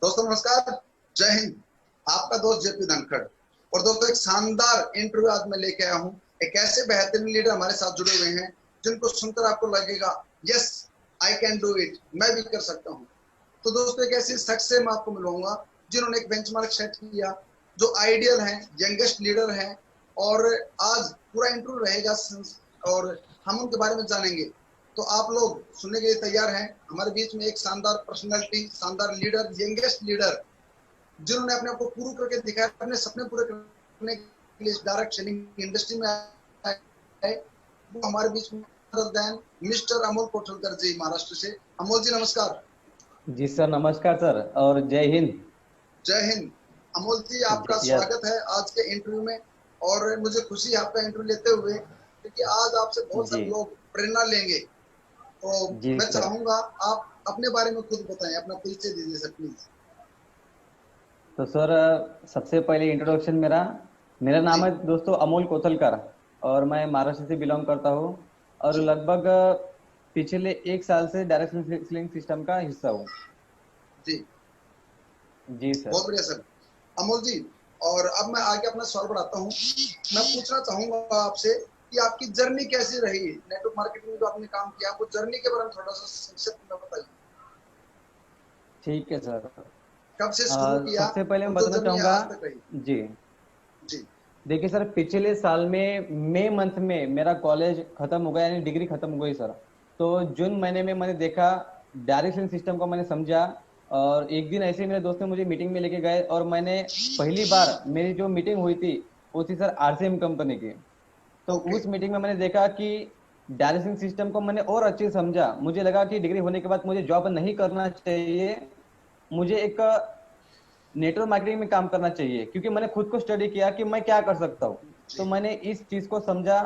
दोस्तों नमस्कार, जय हिंद। आपका दोस्त जेपी धनखड़। और दोस्तों एक शानदार इंटरव्यू आज मैं लेके आया हूँ। एक ऐसे बेहतरीन लीडर हमारे साथ जुड़े हुए हैं जिनको सुनकर आपको लगेगा yes I can do it, मैं भी कर सकता हूँ। तो दोस्तों एक ऐसी शख्स से मैं आपको मिलवाऊंगा जिन्होंने एक बेंचमार्क सेट किया, जो आइडियल हैं, यंगेस्ट लीडर हैं। और आज पूरा इंटरव्यू रहेगा और हम उनके बारे में जानेंगे। तो आप लोग सुनने के लिए तैयार हैं? हमारे बीच में एक शानदार पर्सनैलिटी, शानदार लीडर, यंगेस्ट लीडर जिन्होंने अपने आप को प्रूव करके दिखाया, अपने सपने पूरे करने के लिए डायरेक्ट सेलिंग इंडस्ट्री में आए है, वो हमारे बीच में मिस्टर अमोल कोठलकर जी, महाराष्ट्र से। अमोल जी नमस्कार। जी सर, नमस्कार सर और जय हिंद। जय हिंद। अमोल जी आपका स्वागत है आज के इंटरव्यू में। और मुझे खुशी है आपका इंटरव्यू लेते हुए, क्योंकि आज आपसे बहुत सारे लोग प्रेरणा लेंगे। तो मैं चाहूंगा आप अपने बारे में खुद बताएं, अपना परिचय दीजिए सर प्लीज। तो सर सबसे पहले इंट्रोडक्शन मेरा नाम है दोस्तों अमोल कोथलकर और मैं महाराष्ट्र से बिलोंग करता हूँ और लगभग पिछले 1 साल से डायरेक्ट सेलिंग सिस्टम का हिस्सा हूँ। जी जी सर। बहुत बढ़िया सर। अमोल जी, और अब मैं आगे अपना सवाल बढ़ाता हूँ। मैं पूछना चाहूंगा आपसे कि आपकी जर्नी कैसी रही, नेटवर्क मार्केटिंग में जो आपने काम किया, वो जर्नी के बारे में थोड़ा सा संक्षिप्त में बताइए। ठीक है सर। कब से शुरू किया? सबसे पहले मैं बताना चाहूंगा जी जी देखिए सर, पिछले साल में मई मंथ में मेरा कॉलेज खत्म हो गया, यानी डिग्री खत्म हो गई सर। तो जून महीने में मैंने देखा, डायरेक्शन सिस्टम को मैंने समझा और एक दिन ऐसे मेरे दोस्त ने मुझे मीटिंग में लेके गए और मैंने पहली बार मेरी जो मीटिंग हुई थी वो थी सर आरसीएम कंपनी की। तो उस मीटिंग में मैंने देखा कि डायरेक्शन सिस्टम को मैंने और अच्छे समझा। मुझे लगा कि डिग्री होने के बाद मुझे जॉब नहीं करना चाहिए, मुझे एक नेटवर्क मार्केटिंग में काम करना चाहिए, क्योंकि मैंने खुद को स्टडी किया कि मैं क्या कर सकता हूँ। तो मैंने इस चीज को समझा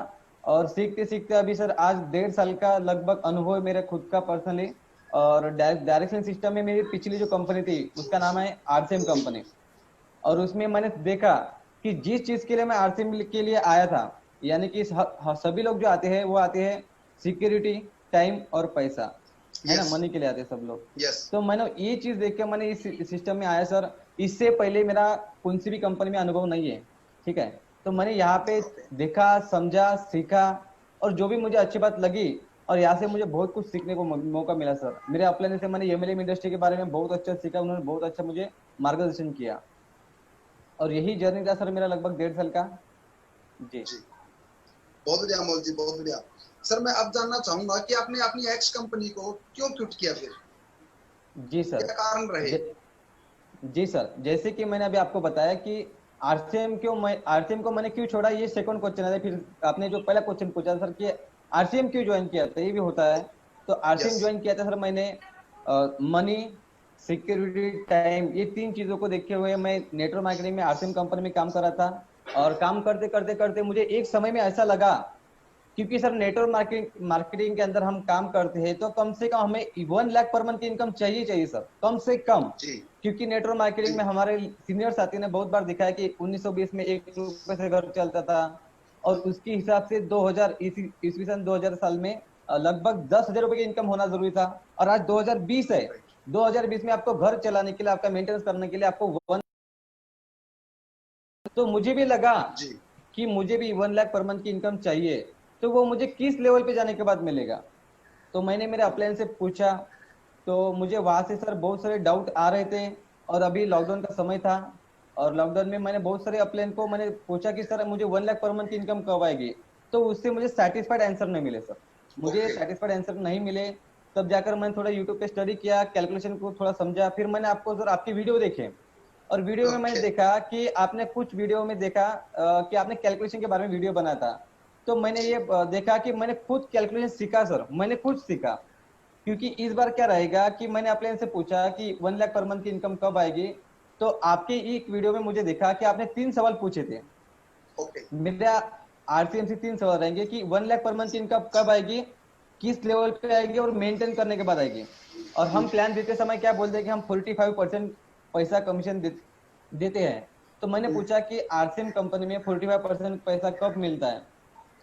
और सीखते सीखते अभी सर आज 1.5 साल का लगभग अनुभव मेरे खुद का पर्सनली। और डायरेक्शन सिस्टम में मेरी पिछली जो कंपनी थी उसका नाम है आरसीएम कंपनी। और उसमें मैंने देखा कि जिस चीज के लिए मैं आरसीएम के लिए आया था, यानी कि सभी लोग जो आते हैं वो आते हैं सिक्योरिटी, टाइम और पैसा, है ना, मनी के लिए आते हैं सब लोग। तो मैंने ये चीज देख के मैंने इस सिस्टम में आया सर। इससे पहले मेरा कौन सी भी कंपनी में अनुभव नहीं है, ठीक है। तो मैंने यहाँ पे देखा, समझा, सीखा और जो भी मुझे अच्छी बात लगी, और यहाँ से मुझे बहुत कुछ सीखने को मौका मिला सर। मेरे अपलाइन से मैंने एमएलएम इंडस्ट्री के बारे में बहुत अच्छा सीखा, उन्होंने बहुत अच्छा मुझे मार्गदर्शन किया और यही जर्नी था सर मेरा लगभग 1.5 साल का। जी बहुत बढ़िया अमोल जी, बहुत बढ़िया। सर मैं अब जानना चाहूंगा कि आपने अपनी एक्स कंपनी को क्यों क्विट किया फिर? जी सर, क्या कारण रहे? जी सर, जैसे कि मैंने अभी आपको बताया कि आरसीएम को मैंने क्यों छोड़ा, ये सेकंड क्वेश्चन है। फिर आपने जो पहला क्वेश्चन पूछा सर कि आरसीएम क्यों ज्वाइन किया था, ये भी होता है। तो आरसीएम ज्वाइन किया था सर मैंने मनी, सिक्योरिटी, टाइम, ये 3 चीजों को देखते हुए मैं नेटवर्क मार्केटिंग में आरसीएम कंपनी में काम कर रहा था। और काम करते करते करते मुझे एक समय में ऐसा लगा, क्योंकि सर नेटवर्क मार्केटिंग के अंदर हम काम करते हैं तो कम से कम हमें 1 लाख पर मंथ की इनकम चाहिए सर, कम से कम। क्योंकि नेटवर्क मार्केटिंग में हमारे सीनियर साथी ने बहुत बार दिखाया कि 1920 में 1 रुपए से घर चलता था और उसके हिसाब से 2000 ईस्वी सन 2000 साल में लगभग 10,000 रुपए की इनकम होना जरूरी था। और आज 2020 है, 2020 में आपको घर चलाने के लिए, आपका मेंटेनेंस करने के लिए आपको तो मुझे भी लगा कि मुझे भी 1 लाख पर मंथ की इनकम चाहिए। तो वो मुझे किस लेवल पे जाने के बाद मिलेगा? तो मैंने मेरे अपलाइन से पूछा, तो मुझे वहां से सर बहुत सारे डाउट आ रहे थे। और अभी लॉकडाउन का समय था और लॉकडाउन में मैंने बहुत सारे अपलाइन को मैंने पूछा कि सर मुझे 1 लाख पर मंथ की इनकम कब आएगी। तो उससे मुझे सेटिस्फाइड आंसर नहीं मिले सर, मुझे सेटिस्फाइड आंसर नहीं मिले। तब जाकर मैंने थोड़ा यूट्यूब पे स्टडी किया, कैलकुलेशन को थोड़ा समझा। फिर मैंने आपको सर आपकी वीडियो देखे और वीडियो में मैंने देखा कि आपने कुछ वीडियो में देखा कि आपने कैलकुलेशन के बारे में वीडियो बनाया था। तो मैंने ये देखा कि मैंने खुद कैलकुलेशन सीखा सर, मैंने खुद सीखा। क्योंकि इस बार क्या रहेगा कि मैंने अपने से पूछा कि 1 लाख पर मंथ की इनकम कब आएगी। तो आपके एक वीडियो में मुझे देखा कि आपने 3 सवाल पूछे थे। मेरा आरसीएम से 3 सवाल रहेंगे कि 1 लाख पर मंथ की इनकम कब आएगी, किस लेवल पे आएगी और मेंटेन करने के बाद आएगी। और हम प्लान देते समय क्या बोलते हैं कि हम 45% पैसा कमीशन देते हैं। तो मैंने पूछा कि आरसीएम कंपनी में 45% पैसा कब मिलता है,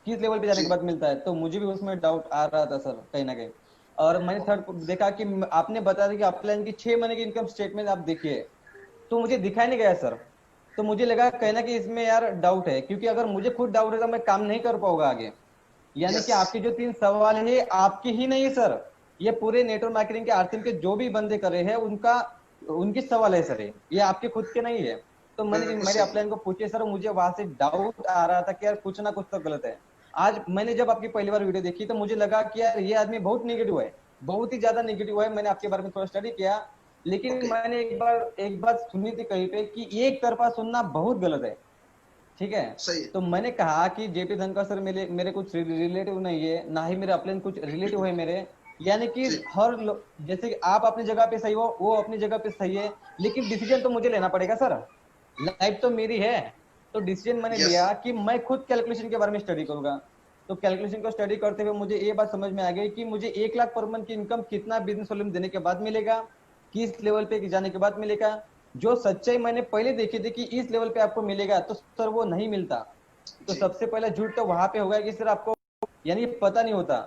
किस लेवल पे जाने के बाद मिलता है। तो मुझे भी उसमें डाउट आ रहा था सर कहीं ना कहीं। और मैंने थर्ड देखा कि आपने बताया कि अपलाइन की 6 महीने की इनकम स्टेटमेंट आप देखिए, तो मुझे दिखाई नहीं गया सर। तो मुझे लगा कहना कि इसमें यार डाउट है, क्योंकि अगर मुझे खुद डाउट है तो मैं काम नहीं कर पाऊंगा आगे। यानी कि यस, आपके जो 3 सवाल है ये आपके ही नहीं है सर, ये पूरे नेटवर्क मार्केटिंग के आरसीएम के जो भी बंदे कर रहे हैं उनका, उनकी सवाल है सर, ये आपके खुद के नहीं है। तो मैंने बिल्कुल मेरे सही। अपलाइन को पूछे सर, मुझे वहां से डाउट आ रहा था कि यार कुछ ना कुछ तो गलत है। आज मैंने जब आपकी पहली बार वीडियो देखी तो मुझे लगा कि यार ये आदमी बहुत निगेटिव है, बहुत ही ज्यादा निगेटिव है। मैंने आपके बारे में थोड़ा स्टडी किया, लेकिन ओके, मैंने एक बात सुनी थी कहीं पे कि एक तरफा सुनना बहुत गलत है। ठीक है। सही है। तो मैंने कहा कि जेपी धनखड़ सर मेरे मेरे कुछ रिलेटिव नहीं है, ना ही मेरे अपने कुछ रिलेटिव है मेरे। यानी कि जी, जैसे कि आप अपनी जगह पे सही हो, वो अपनी जगह पे सही है, लेकिन डिसीजन तो मुझे लेना पड़ेगा सर, लाइफ तो मेरी है। तो डिसीजन मैंने यस, लिया कि मैं खुद कैलकुलेशन के बारे में स्टडी करूंगा। तो कैलकुलेशन को स्टडी करते हुए मुझे ये बात समझ में आ गई कि मुझे 1 लाख पर मंथ की इनकम कितना बिजनेस वॉल्यूम देने के बाद मिलेगा, किस लेवल पे जाने के बाद मिलेगा। जो सच्चाई मैंने पहले देखी थी कि इस लेवल पे आपको मिलेगा, तो सर वो नहीं मिलता। तो जी, सबसे पहला झूठ तो वहां पे होगा कि सर आपको यानी पता नहीं होता।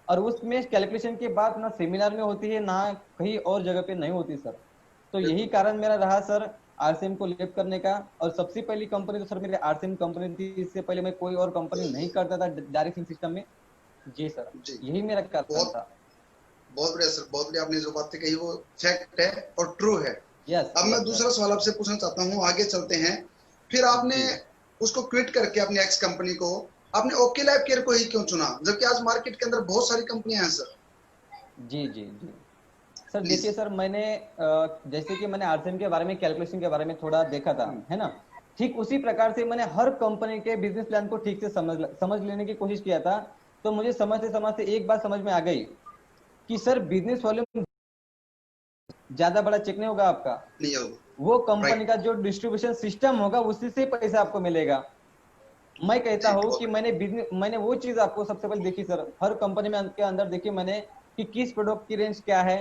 और उसमें कैलकुलेशन की बात ना सेमिनार में होती है ना कहीं और जगह पे नहीं होती सर। तो यही बिल्कुल। कारण मेरा रहा सर आरसीएम को लेफ्ट करने का। और सबसे पहली कंपनी तो सर मेरी आरसीएम कंपनी थी, इससे पहले मैं कोई और कंपनी नहीं करता था डायरेक्ट सिस्टम में। जी सर, जी, यही मेरा कारण बहुत था। बहुत बढ़िया सर, बहुत बढ़िया। आपने जो बातें कही वो फैक्ट है और ट्रू है। यस अब मैं यस सर। दूसरा सवाल आपसे पूछना चाहता हूँ, आगे चलते हैं। फिर आपने जी उसको क्विट करके अपनी एक्स कंपनी को, आपने ओके लाइफ केयर को ही क्यों चुना, जबकि आज मार्केट के अंदर बहुत सारी कंपनियां हैं सर? जी जी जी सर, प्लीज। देखिए सर मैंने जैसे कि मैंने आरसीएम के बारे में कैलकुलेशन के बारे में थोड़ा देखा था, है ना। ठीक उसी प्रकार से मैंने हर कंपनी के बिजनेस प्लान को ठीक से समझ लेने की कोशिश किया था। तो मुझे समझते समझते एक बात समझ में आ गई कि सर बिजनेस वॉल्यूम ज्यादा बड़ा चेक नहीं होगा आपका, नहीं होगा। वो कंपनी राइट। का जो डिस्ट्रीब्यूशन सिस्टम होगा उसी से पैसा आपको मिलेगा। मैं कहता जी, हूँ बहुत कि बढ़िया। मैंने वो चीज आपको सबसे पहले देखी सर, हर कंपनी में के अंदर देखी मैंने कि किस प्रोडक्ट की रेंज क्या है,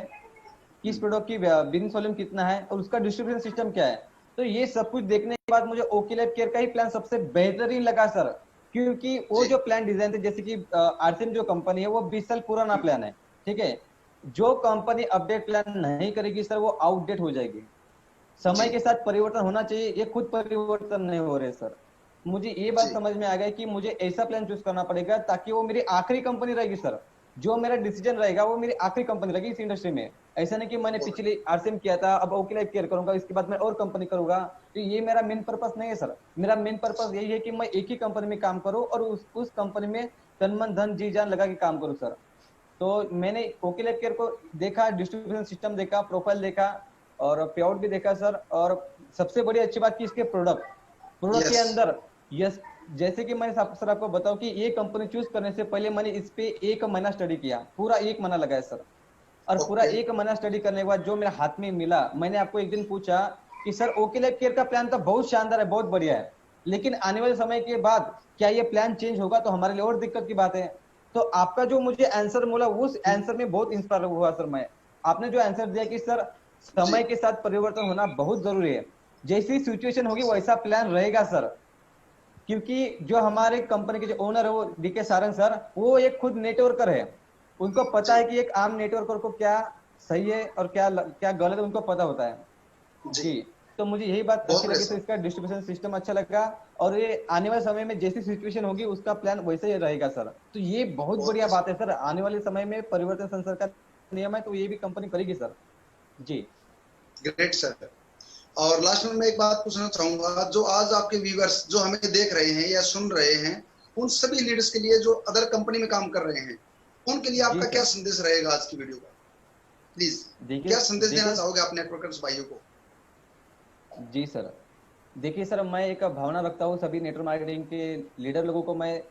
किस प्रोडक्ट की बिजनेस वॉल्यूम कितना है और उसका डिस्ट्रीब्यूशन सिस्टम क्या है। तो ये सब कुछ देखने के बाद मुझे ओके लाइफ केयर का ही प्लान सबसे बेहतरीन लगा सर। क्योंकि वो जी, जो प्लान डिजाइन थे, जैसे कि आरसीएम जो कंपनी है वो 20 साल पुराना प्लान है। ठीक है। जो कंपनी अपडेट प्लान नहीं करेगी सर वो आउटडेट हो जाएगी। समय जी, के साथ परिवर्तन होना चाहिए, ये खुद परिवर्तन नहीं हो रहे सर। मुझे ये बात जी, समझ में आ गया कि मुझे ऐसा प्लान चूज करना पड़ेगा ताकि वो मेरी आखिरी कंपनी रहेगी सर। जो मेरा डिसीजन रहेगा वो मेरी आखिरी कंपनी रहेगी इस इंडस्ट्री में। ऐसा नहीं कि मैंने बहुत पिछले आरसीएम किया था अब ओके लाइफ केयर करूंगा इसके बाद मैं और कंपनी करूंगा। तो ये मेरा मेन पर्पस नहीं है सर। मेरा मेन पर्पस यही है कि मैं एक ही कंपनी में काम करूं और उस कंपनी में तन मन धन जी जान लगा के काम करूं सर। तो मैंने ओके लाइफ केयर को देखा, डिस्ट्रीब्यूशन सिस्टम देखा, प्रोफाइल देखा और पे आउट भी देखा सर। और सबसे बड़ी अच्छी बात की इसके प्रोडक्ट, प्रोडक्ट के यस, अंदर यस, जैसे कि मैंने सर आपको बताऊं कि ये कंपनी चूज करने से पहले मैंने इस पे 1 महीना स्टडी किया, पूरा 1 महीना लगाया सर। और पूरा ओके, 1 महीना स्टडी करने के बाद जो मेरे हाथ में मिला, मैंने आपको एक दिन पूछा कि सर ओके लाइफ केयर का प्लान तो बहुत शानदार है, बहुत बढ़िया है, लेकिन आने वाले समय के बाद क्या ये प्लान चेंज होगा तो हमारे लिए और दिक्कत की बात है। तो आपका जो मुझे आंसर मिला उस आंसर में बहुत इंस्पायर हुआ सर मैं। आपने जो आंसर दिया कि सर जी, समय के साथ परिवर्तन होना बहुत जरूरी है, जैसी सिचुएशन होगी वैसा प्लान रहेगा सर। क्योंकि जो हमारे कंपनी के जो ओनर है वो डीके सारंग सर, वो एक खुद नेटवर्कर है। उनको पता जी, है कि एक आम नेटवर्कर को क्या सही है और क्या क्या गलत है, उनको पता होता है। जी, जी। तो मुझे यही बात बहुत अच्छी बढ़िया लगी सर, सर। इसका डिस्ट्रीब्यूशन सिस्टम अच्छा लगा। और ये आने वाले समय में जैसी सिचुएशन होगी उसका प्लान वैसे ही रहेगा सर। तो ये बहुत बहुत बढ़िया बढ़िया बात है सर, आने वाले समय में परिवर्तन संसार का नियम है, तो ये भी कंपनी करेगी सर। जी सर, ग्रेट सर। और लास्ट में मैं एक बात पूछना चाहूंगा, जो आज आपके व्यूअर्स जो हमें देख रहे हैं या सुन रहे हैं, उन सभी लीडर्स के लिए जो अदर कंपनी में काम कर रहे हैं, उनके लिए जी आपका क्या सर। संदेश रहेगा आज की वीडियो का? प्लीज, देखिए क्या संदेश देना देखिए चाहोगे अपने नेटवर्कर्स भाइयों को? जी सर, देखिए सर मैं एक भावना रखता हूँ सभी नेटवर्क मार्केटिंग के लीडर लोगों को, मैं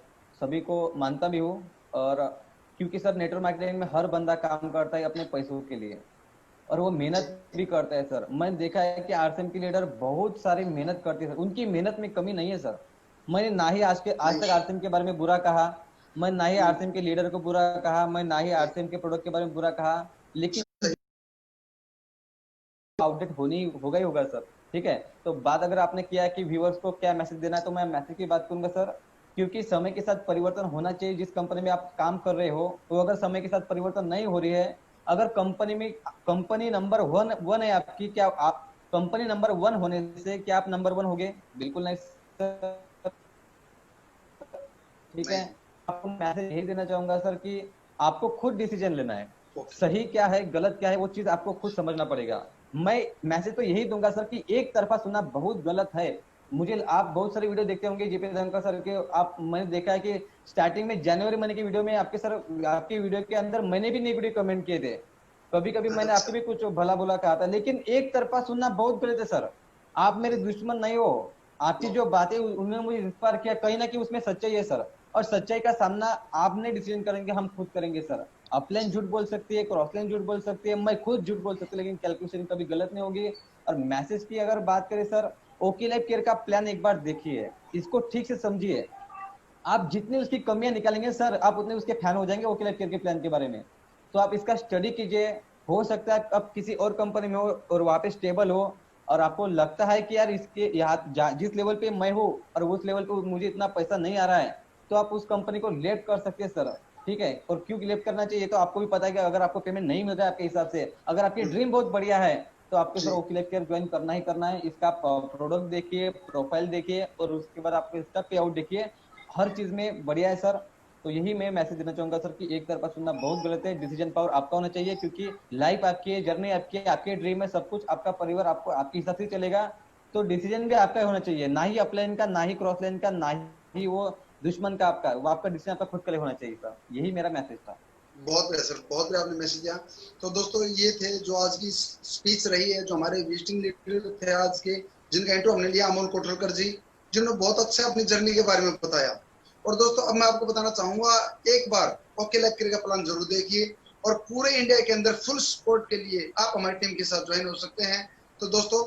सभी को मानता भी हूँ। और क्योंकि सर नेटवर्क मार्केटिंग में हर बंदा काम करता है अपने पैसों के लिए, और वो जी, मेहनत भी करता है सर। मैंने देखा है कि आरसीएम की लीडर बहुत सारी मेहनत करती है सर, उनकी मेहनत में कमी नहीं है सर। मैंने ना ही आज नहीं, तक आरसीएम के बारे में बुरा कहा, मैं ना ही आरसीएम के लीडर को बुरा कहा, मैं ना ही जी, आरसीएम के प्रोडक्ट के बारे में बुरा कहा। लेकिन सही, आउटडेट होनी होगा ही होगा सर। ठीक है। तो बात अगर आपने किया कि व्यूअर्स को क्या मैसेज देना है, तो मैं मैसेज की बात करूंगा सर। क्योंकि समय के साथ परिवर्तन होना चाहिए। जिस कंपनी में आप काम कर रहे हो तो अगर समय के साथ परिवर्तन नहीं हो रही है, अगर कंपनी में कंपनी नंबर वन है आपकी, क्या आप कंपनी नंबर वन होने से क्या आप नंबर वन होगे? बिल्कुल नहीं सर। ठीक है, नहीं। आपको मैसेज यही देना चाहूंगा सर कि आपको खुद डिसीजन लेना है। ओके। सही क्या है गलत क्या है वो चीज आपको खुद समझना पड़ेगा। मैं मैसेज तो यही दूंगा सर कि एक तरफा सुनना बहुत गलत है। मुझे आप बहुत सारे वीडियो देखते होंगे जेपी धनखड़ सर के, आप मैंने देखा है कि स्टार्टिंग में जनवरी महीने की वीडियो में आपके सर, आपकी वीडियो के अंदर मैंने भी नेगेटिव कमेंट किए थे, कभी कभी मैंने आपको अच्छा। भी कुछ भला बुला कहा था, लेकिन एक तरफा सुनना बहुत गलत है सर। आप मेरे दुश्मन नहीं हो, आपकी नो। जो बातें उन्होंने मुझे इंस्पायर किया, कहीं ना कहीं उसमें सच्चाई है सर। और सच्चाई का सामना आपने डिसीजन करेंगे, हम खुद करेंगे सर। अपलाइन झूठ बोल सकती है, क्रॉस लाइन झूठ बोल सकती है, मैं खुद झूठ बोल सकती हूँ, लेकिन कैलकुलेशन कभी गलत नहीं होगी। और मैसेज की अगर बात करें सर, ओके लाइफ केयर का प्लान एक बार देखिए, इसको ठीक से समझिए। आप जितनी उसकी कमियां निकालेंगे सर, आप उतने उसके फैन हो जाएंगे ओके लाइफ केयर के प्लान के बारे में। तो आप इसका स्टडी कीजिए। हो सकता है आप किसी और कंपनी में हो और वहां पे स्टेबल हो, और आपको लगता है कि यार इसके यहाँ जिस लेवल पे मैं हूँ और उस लेवल पे मुझे इतना पैसा नहीं आ रहा है, तो आप उस कंपनी को लेफ्ट कर सकते हैं सर। ठीक है, और क्यों लेफ्ट करना चाहिए तो आपको भी पता है कि अगर आपको पेमेंट नहीं मिल रहा है आपके हिसाब से, अगर आपकी ड्रीम बहुत बढ़िया है, तो आपको सर जी। ओके लाइफ केयर ज्वाइन करना ही करना है। इसका प्रोडक्ट देखिए, प्रोफाइल देखिए, और उसके बाद आपको इसका पे आउट देखिए, हर चीज में बढ़िया है सर। तो यही मैं मैसेज देना चाहूंगा सर कि एक तरफा सुनना बहुत गलत है, डिसीजन पावर आपका होना चाहिए, क्योंकि लाइफ आपकी है, जर्नी आपकी है, आपके ड्रीम है, सब कुछ आपका परिवार आपको आपके हिसाब से चलेगा। तो डिसीजन भी आपका होना चाहिए, ना ही अपलाइन का, ना ही क्रॉस लाइन का, ना ही वो दुश्मन का आपका, वो आपका डिसीजन आपका खुद का होना चाहिए सर। यही मेरा मैसेज था। बहुत बढ़िया सर, बहुत बढ़िया आपने मैसेज दिया। तो दोस्तों ये थे जो आज की स्पीच रही है, जो हमारे विजिटिंग लीडर थे आज के, जिनका इंट्रो हमने लिया, अमोल कोटरकर जी, जिन्होंने बहुत अच्छा अपनी जर्नी के बारे में बताया। और दोस्तों अब मैं आपको बताना चाहूंगा, एक बार ओके लाइफ केयर का प्लान जरूर देखिए, और पूरे इंडिया के अंदर फुल सपोर्ट के लिए आप हमारी टीम के साथ ज्वाइन हो सकते हैं। तो दोस्तों